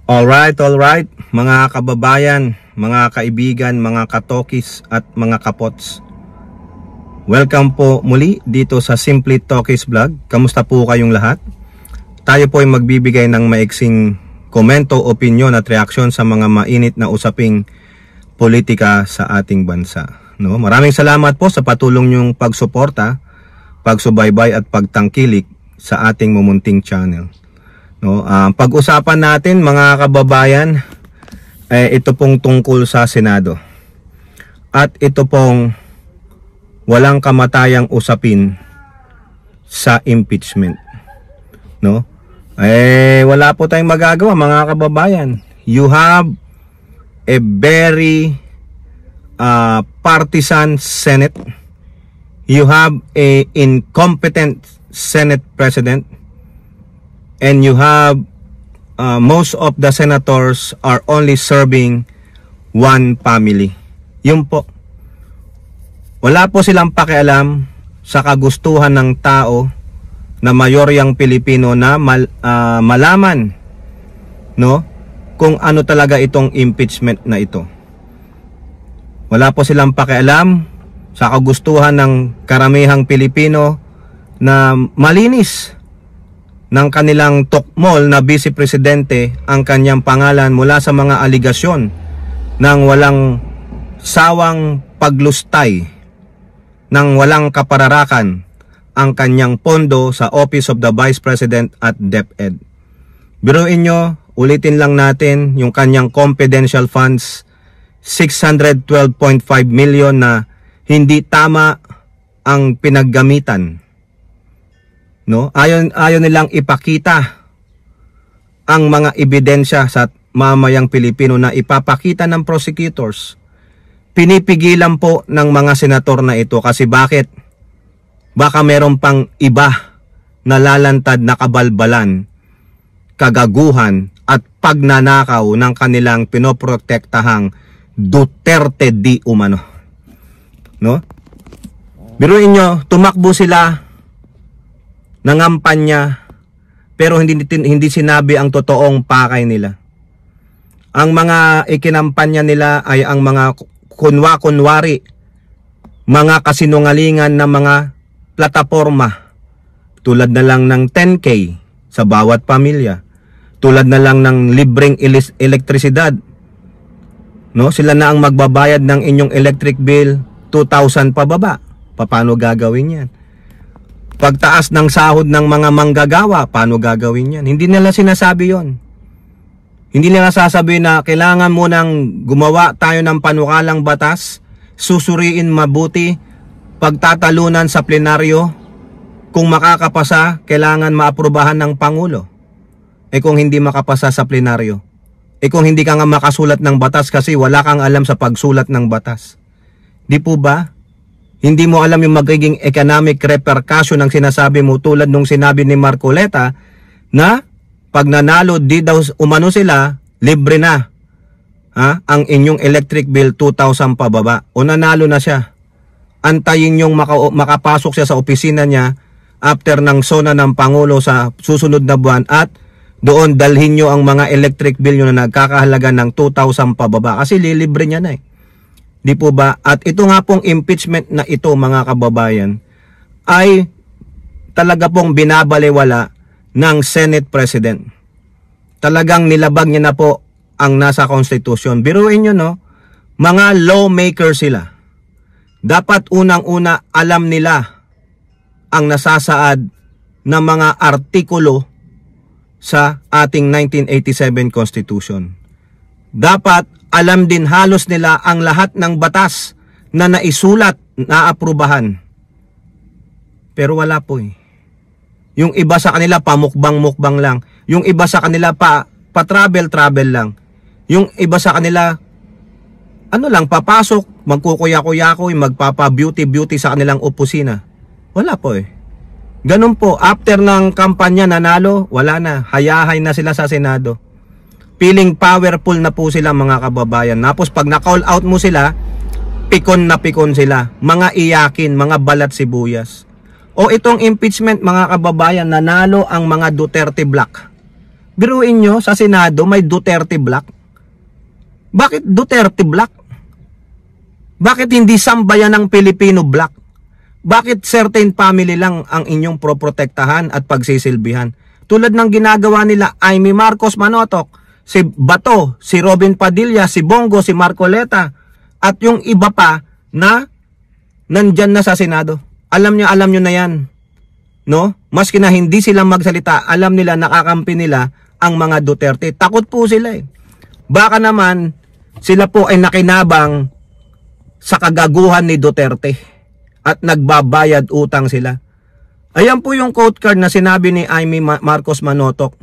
Alright, mga kababayan, mga kaibigan, mga katokis at mga kapots. Welcome po muli dito sa Simply Tokis Vlog. Kamusta po kayong lahat? Tayo po ay magbibigay ng maiksing komento, opinion at reaksyon sa mga mainit na usaping politika sa ating bansa. No? Maraming salamat po sa patuloy niyong pagsuporta, pagsubaybay at pagtangkilik sa ating mumunting channel. No, pag-usapan natin mga kababayan, ito pong tungkol sa Senado. At ito pong walang kamatayang usapin sa impeachment. No? Wala po tayong magagawa mga kababayan. You have a very partisan Senate. You have a incompetent Senate President. And you have most of the senators are only serving one family. Yun po. Wala po silang pakialam sa kagustuhan ng tao na mayoryang Pilipino na malaman, no, kung ano talaga itong impeachment na ito. Wala po silang pakialam sa kagustuhan ng karamihang Pilipino na malinis ng kanilang tukmol na Vice Presidente ang kanyang pangalan mula sa mga aligasyon ng walang sawang paglustay, ng walang kapararakan ang kanyang pondo sa Office of the Vice President at DepEd. Biruin nyo, ulitin lang natin yung kanyang confidential funds, 612.5 million na hindi tama ang pinaggamitan. No, ayaw nilang ipakita ang mga ebidensya sa mamayang Pilipino na ipapakita ng prosecutors. Pinipigilan po ng mga senator na ito kasi bakit? Baka meron pang iba na lalantad na kabalbalan, kagaguhan at pagnanakaw ng kanilang pinoprotektahang Duterte di umano. No? Biruin nyo, tumakbo sila nangampanya pero hindi sinabi ang totoong pakay nila. Ang mga ikinampanya nila ay ang mga kunwari, mga kasinungalingan na mga plataforma tulad na lang ng 10K sa bawat pamilya, tulad na lang ng libreng elektrisidad. No, sila na ang magbabayad ng inyong electric bill 2,000 pababa. Paano gagawin 'yan? Pagtaas ng sahod ng mga manggagawa, paano gagawin yan? Hindi nila sinasabi yon. Hindi nila sasabi na kailangan mo nang gumawa tayo ng panukalang batas, susuriin mabuti, pagtatalunan sa plenaryo, kung makakapasa, kailangan maaprubahan ng Pangulo. Kung hindi makapasa sa plenaryo, kung hindi ka nga makasulat ng batas kasi wala kang alam sa pagsulat ng batas. Di po ba? Hindi mo alam yung magiging economic repercussion ng sinasabi mo tulad nung sinabi ni Marcoleta na pag nanalo di daw umano sila, libre na ang inyong electric bill 2,000 pababa. O nanalo na siya. Antayin yung makapasok siya sa opisina niya after ng sona ng Pangulo sa susunod na buwan at doon dalhin nyo ang mga electric bill nyo na nagkakahalaga ng 2,000 pababa kasi lilibre niya na Di po ba? At ito nga pong impeachment na ito mga kababayan ay talaga pong binabalewala ng Senate President. Talagang nilabag niya na po ang nasa konstitusyon. Biruin nyo no, mga lawmaker sila. Dapat unang-una alam nila ang nasasaad na mga artikulo sa ating 1987 Constitution. Dapat alam din halos nila ang lahat ng batas na naisulat, na aprubahan. Pero wala po Yung iba sa kanila pamukbang-mukbang lang. Yung iba sa kanila pa-travel-travel lang. Yung iba sa kanila papasok, magkukuya-kuya-kuy, magpapa-beauty-beauty sa kanilang opisina. Wala po Ganun po, after ng kampanya nanalo, wala na. Hayahay na sila sa Senado. Feeling powerful na po sila mga kababayan. Tapos pag na-call out mo sila, pikon na pikon sila. Mga iyakin, mga balat sibuyas. O itong impeachment mga kababayan, nanalo ang mga Duterte Black. Biruin nyo, sa Senado may Duterte Black. Bakit Duterte Black? Bakit hindi sambayan ng Pilipino Black? Bakit certain family lang ang inyong proprotektahan at pagsisilbihan? Tulad ng ginagawa nila Amy Marcos Manotoc, si Bato, si Robin Padilla, si Bongo, si Marcoleta, at yung iba pa na nandyan na sa Senado. Alam nyo na yan. No? Maski na hindi sila magsalita, alam nila, nakakampi nila ang mga Duterte. Takot po sila eh. Baka naman sila po ay nakinabang sa kagaguhan ni Duterte at nagbabayad utang sila. Ayan po yung quote card na sinabi ni Amy Marcos Manotoc.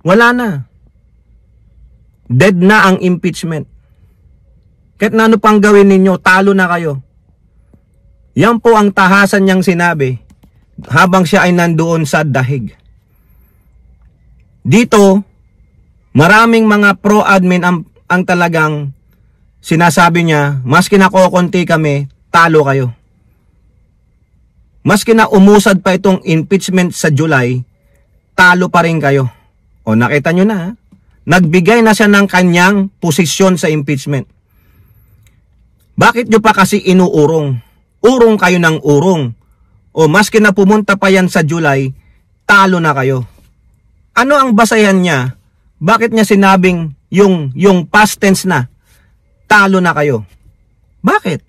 Wala na. Dead na ang impeachment. Kahit na ano pang gawin ninyo, talo na kayo. Yan po ang tahasan niyang sinabi habang siya ay nandoon sa dahig. Dito, maraming mga pro-admin ang talagang sinasabi niya, maski na kokonti kami, talo kayo. Maski na umusad pa itong impeachment sa July, talo pa rin kayo. O nakita nyo na, nagbigay na siya ng kanyang posisyon sa impeachment. Bakit nyo pa kasi inuurong? Urong kayo ng urong. O maski na pumunta pa yan sa July, talo na kayo. Ano ang basayan niya? Bakit niya sinabing yung past tense na, talo na kayo? Bakit?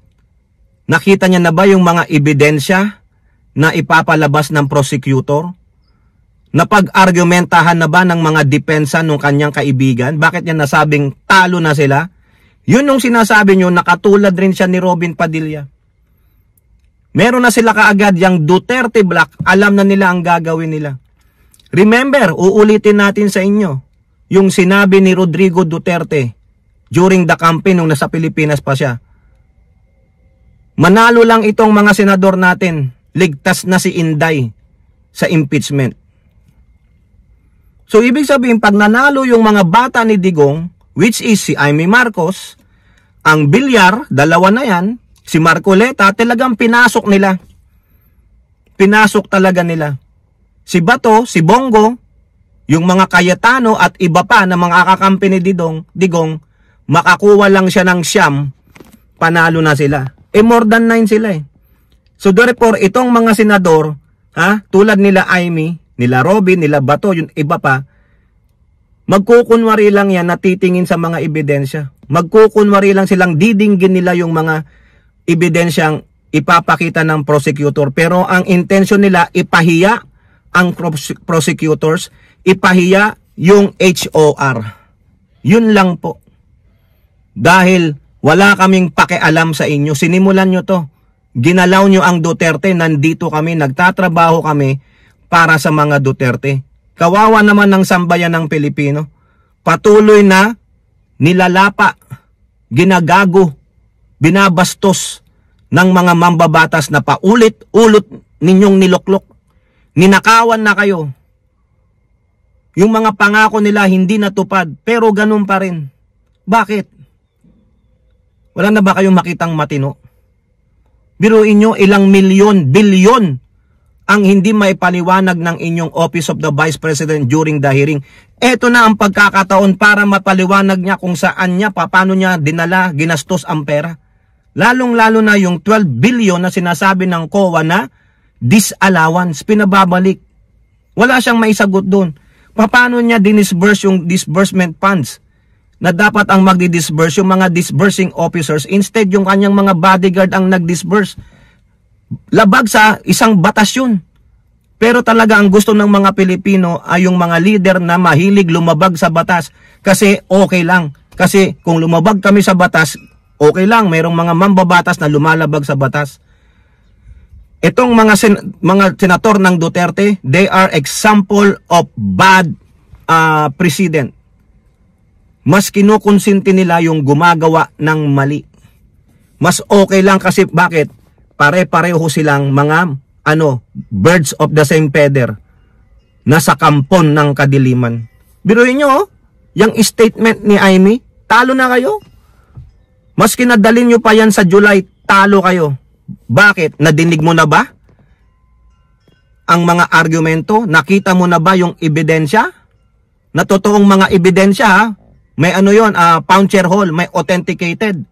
Nakita niya na ba yung mga ebidensya na ipapalabas ng prosecutor? Napag-argumentahan na ba ng mga depensa ng kanyang kaibigan? Bakit niya nasabing talo na sila? Yun yung sinasabi niyo, nakatulad rin siya ni Robin Padilla. Meron na sila kaagad yung Duterte Black, alam na nila ang gagawin nila. Remember, uulitin natin sa inyo, yung sinabi ni Rodrigo Duterte during the campaign nung nasa Pilipinas pa siya. Manalo lang itong mga senador natin, ligtas na si Inday sa impeachment. So ibig sabihin, pag nanalo yung mga bata ni Digong, which is si Amy Marcos, ang Villar, dalawa na yan, si Marcoleta, talagang pinasok nila. Pinasok talaga nila. Si Bato, si Bongo, yung mga Cayetano at iba pa na mga kakampi ni Digong, makakuha lang siya ng siyam, panalo na sila. More than 9 sila eh. So therefore, itong mga senador, tulad nila Amy, nila Robin, nila Bato, yung iba pa, magkukunwari lang yan na titingin sa mga ebidensya. Magkukunwari lang silang didinggin nila yung mga ebidensyang ipapakita ng prosecutor. Pero ang intention nila, ipahiya ang prosecutors, ipahiya yung HOR. Yun lang po. Dahil wala kaming pakialam sa inyo. Sinimulan nyo to. Ginalaw nyo ang Duterte. Nandito kami, nagtatrabaho kami para sa mga Duterte. Kawawa naman ng sambayan ng Pilipino. Patuloy na nilalapa, ginagago, binabastos ng mga mambabatas na paulit-ulit ninyong niloklok. Ninakawan na kayo. Yung mga pangako nila hindi natupad, pero ganun pa rin. Bakit? Wala na ba kayong makitang matino? Biruin nyo, ilang milyon, bilyon ang hindi maipaliwanag ng inyong Office of the Vice President during the hearing. Ito na ang pagkakataon para mapaliwanag niya kung saan niya, paano niya dinala, ginastos ang pera. Lalong-lalo na yung 12 billion na sinasabi ng COA na disallowance, pinababalik. Wala siyang maisagot doon. Paano niya dinisburse yung disbursement funds na dapat ang magdi-disburse yung mga disbursing officers, instead yung kanyang mga bodyguard ang nag-disburse. Labag sa isang batas yun. Pero talaga ang gusto ng mga Pilipino ay yung mga leader na mahilig lumabag sa batas kasi okay lang. Kasi kung lumabag kami sa batas, okay lang, mayroong mga mambabatas na lumalabag sa batas. Itong mga senator ng Duterte, they are example of bad president. Mas kinukonsinti nila yung gumagawa ng mali. Mas okay lang kasi bakit? Pare-pareho silang mga birds of the same feather. Nasa kampon ng kadiliman. Biruin nyo, yung statement ni Amy, talo na kayo. Mas kinadalin nyo pa yan sa July, talo kayo. Bakit? Nadinig mo na ba? Ang mga argumento? Nakita mo na ba yung ebidensya? na totoong mga ebidensya, ha? May ano yon, puncture hole, may authenticated.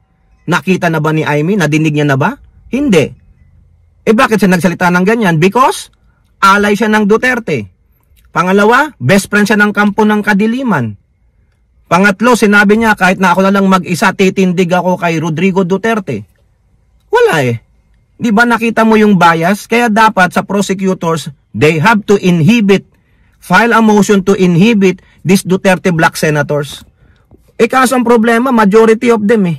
Nakita na ba ni Amy? Nadinig niya na ba? Hindi. Bakit siya nagsalita ng ganyan? Because alay siya ng Duterte. Pangalawa, best friend siya ng kampo ng kadiliman. Pangatlo, sinabi niya kahit na ako na lang mag-isa, titindig ako kay Rodrigo Duterte. Wala eh. Di ba nakita mo yung bias? Kaya dapat sa prosecutors, they have to file a motion to inhibit these Duterte black senators. Kaso ang problema, majority of them eh.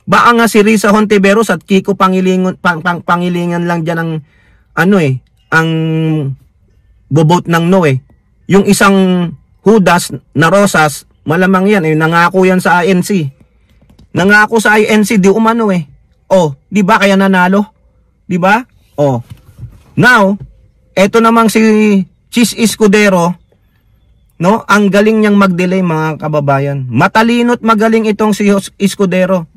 Baka nga si Risa Hontiveros at Kiko Pangilingan lang dyan ang ang bobote ng no eh. Yung isang Judas na Rosas, malamang yan nangako yan sa INC. Nangako sa INC, di umano eh. Di ba kaya nanalo? Di ba? Now, eto namang si Chis Escudero, no? Ang galing niyang mag-delay, mga kababayan. Matalino't magaling itong si Escudero.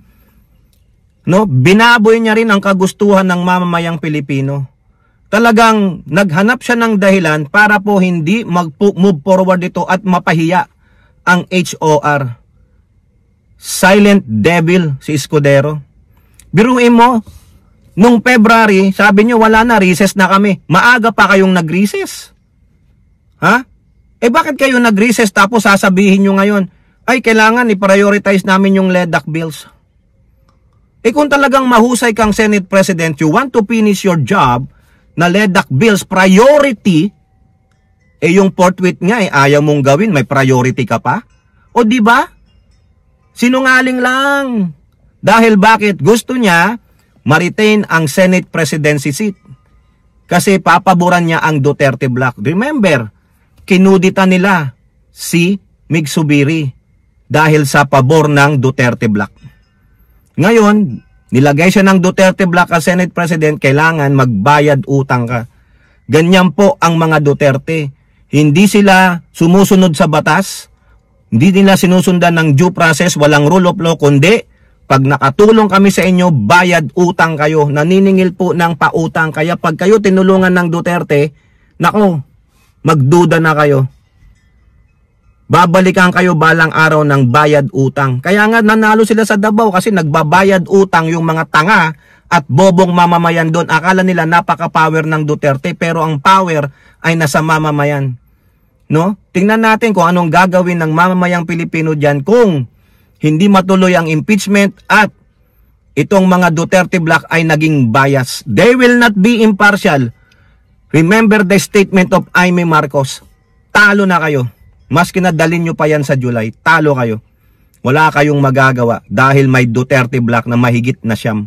No, binaboy niya rin ang kagustuhan ng mamamayang Pilipino. Talagang naghanap siya ng dahilan para po hindi mag-move forward ito at mapahiya ang HOR. Silent devil si Escudero. Biruin mo, nung February, sabi niyo wala na, recess na kami. Maaga pa kayong nag-recess. Ha? Bakit kayo nag-recess tapos sasabihin niyo ngayon, ay kailangan i-prioritize namin yung LEDAC bills? Kung talagang mahusay kang Senate President, you want to finish your job na LEDAC bills priority, yung forthwith nga ayaw mong gawin, may priority ka pa? O di ba? Sinungaling lang. Dahil bakit? Gusto niya ma-retain ang Senate presidency seat. Kasi papaboran niya ang Duterte Black. Remember, kinudita nila si Mig Zubiri dahil sa pabor ng Duterte Black. Ngayon, nilagay siya ng Duterte Black as Senate President, kailangan magbayad utang ka. Ganyan po ang mga Duterte. Hindi sila sumusunod sa batas, hindi nila sinusundan ng due process, walang rule of law, kundi pag nakatulong kami sa inyo, bayad utang kayo. Naniningil po ng pautang. Kaya pag kayo tinulungan ng Duterte, nako, magduda na kayo. Babalikan kayo balang araw ng bayad utang. Kaya nga nanalo sila sa Davao kasi nagbabayad utang yung mga tanga at bobong mamamayan doon. Akala nila napaka-power ng Duterte pero ang power ay nasa mamamayan. No? Tingnan natin kung anong gagawin ng mamamayang Pilipino diyan kung hindi matuloy ang impeachment at itong mga Duterte Black ay naging bias. They will not be impartial. Remember the statement of Amy Marcos. Talo na kayo. Maski na dalhin nyo pa yan sa July, talo kayo. Wala kayong magagawa dahil may Duterte Black na mahigit na siyam.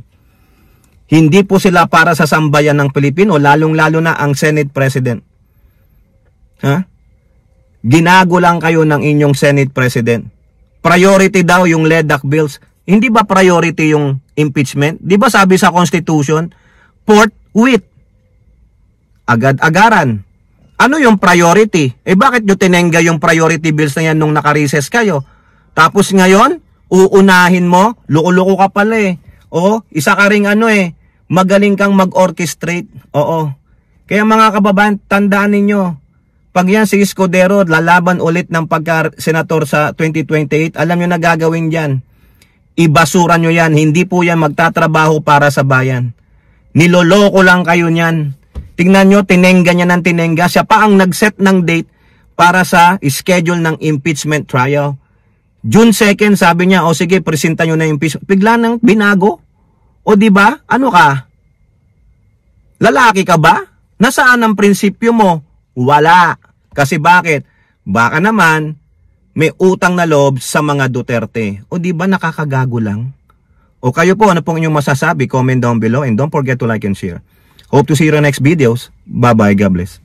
Hindi po sila para sa sambayan ng Pilipino, lalong-lalo na ang Senate President. Ha? Ginago lang kayo ng inyong Senate President. Priority daw yung LEDAC bills. Hindi ba priority yung impeachment? Di ba sabi sa Constitution, forthwith, agad-agaran. Ano yung priority? Bakit nyo tinengga yung priority bills na yan nung naka-recess kayo? Tapos ngayon, uunahin mo, loko-loko ka pala eh. Isa ka ring magaling kang mag-orchestrate. Oo. Kaya mga kababayan, tandaan ninyo, pag yan si Escudero, lalaban ulit ng pagka-senator sa 2028, alam nyo na gagawin dyan. Ibasura nyo yan, hindi po yan magtatrabaho para sa bayan. Niloloko lang kayo niyan. Tingnan nyo, tinengga niya ng tinengga. Siya pa ang nag-set ng date para sa schedule ng impeachment trial. June 2nd, sabi niya, sige, presenta nyo na impeachment. Bigla nang binago. Di ba? Ano ka? Lalaki ka ba? Nasaan ang prinsipyo mo? Wala. Kasi bakit? Baka naman, may utang na loob sa mga Duterte. Di ba nakakagago lang? Kayo po, ano pong inyong masasabi? Comment down below and don't forget to like and share. Hope to see you in the next videos. Bye-bye. God bless.